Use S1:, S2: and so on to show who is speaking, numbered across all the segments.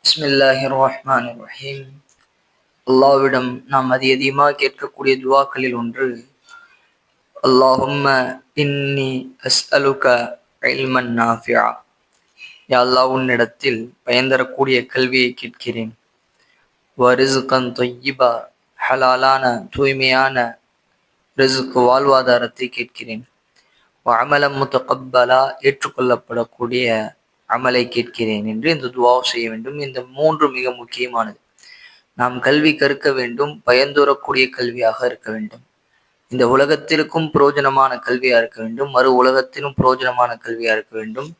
S1: பிஸ்மில்லாஹிர் ரஹ்மானிர் ரஹீம். அல்லாஹ்விடம் நாம் அதிகமாக கேட்கக்கூடிய துவாக்களில் ஒன்று, அல்லாஹும்ம இன்னி அஸ்அலுக இல்மன் நாஃபிஆ. யா அல்லாஹ், உன்னிடத்தில் பயன்தரக்கூடிய கல்வியை கேட்கிறேன். வ ரிஸ்கன் தொய்யிபா, ஹலாலான தூய்மையான ரிஸ்க் வாழ்வாதாரத்தை கேட்கிறேன். வ அமலம் முத்தகப்பலா, ஏற்றுக்கொள்ளப்படக்கூடிய அமலை கேட்கிறேன் என்று இந்த துவா செய்ய வேண்டும். இந்த மூன்று மிக முக்கியமானது. நாம் கல்வி கற்க வேண்டும், பயந்துறக்கூடிய கல்வியாக இருக்க வேண்டும். இந்த உலகத்திற்கும் புரோஜனமான கல்வியா இருக்க வேண்டும், மறு உலகத்திலும் புரோஜனமான கல்வியா இருக்க வேண்டும்.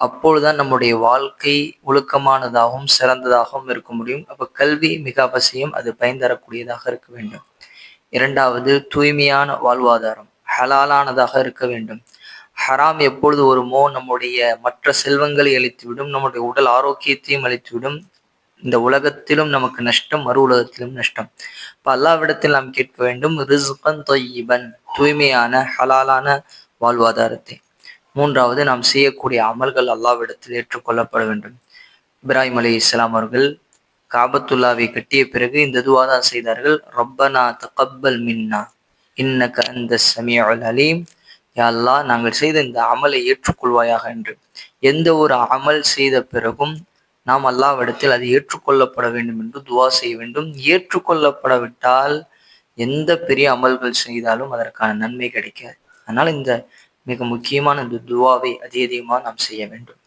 S1: அப்பொழுதுதான் நம்முடைய வாழ்க்கை ஒழுக்கமானதாகவும் சிறந்ததாகவும் இருக்க முடியும். அப்ப கல்வி மிக அவசியம், அது பயன்தரக்கூடியதாக இருக்க வேண்டும். இரண்டாவது, தூய்மையான வாழ்வாதாரம், ஹலாலானதாக இருக்க வேண்டும். ஹராம் எப்பொழுது வருமோ நம்முடைய மற்ற செல்வங்களை அழித்துவிடும், நம்முடைய உடல் ஆரோக்கியத்தையும் அழித்துவிடும். இந்த உலகத்திலும் நமக்கு நஷ்டம், மறு உலகத்திலும் நஷ்டம். இப்போ அல்லாஹ்விடத்தில் நாம் கேட்க வேண்டும், ரிஸ்கன் தொய்யிபன், தூய்மையான ஹலாலான வாழ்வாதாரத்தை. மூன்றாவது, நாம் செய்யக்கூடிய அமல்கள் அல்லாஹ்விடத்தில் ஏற்றுக்கொள்ளப்பட வேண்டும். இப்ராஹிம் அலைஹிஸ்ஸலாம் அவர்கள் காபத்துல்லாவை கட்டிய பிறகு இந்த துவா தான் செய்தார்கள். ரப்பனா தகப்பல் மின்னா இன்னக அந்தஸ் ஸமீஉல் அலீம். யா அல்லாஹ், நாங்கள் செய்த இந்த அமலை ஏற்றுக்கொள்வாயாக என்று. எந்த ஒரு அமல் செய்த பிறகும் நாம் அல்லாஹ்விடத்தில் அது ஏற்றுக்கொள்ளப்பட வேண்டும் என்று துவா செய்ய வேண்டும். ஏற்றுக்கொள்ளப்படவிட்டால் எந்த பெரிய அமல்கள் செய்தாலும் அதற்கான நன்மை கிடைக்காது. அதனால் இந்த மிக முக்கியமான இந்த துவாவை அதிகமாக நாம் செய்ய வேண்டும்.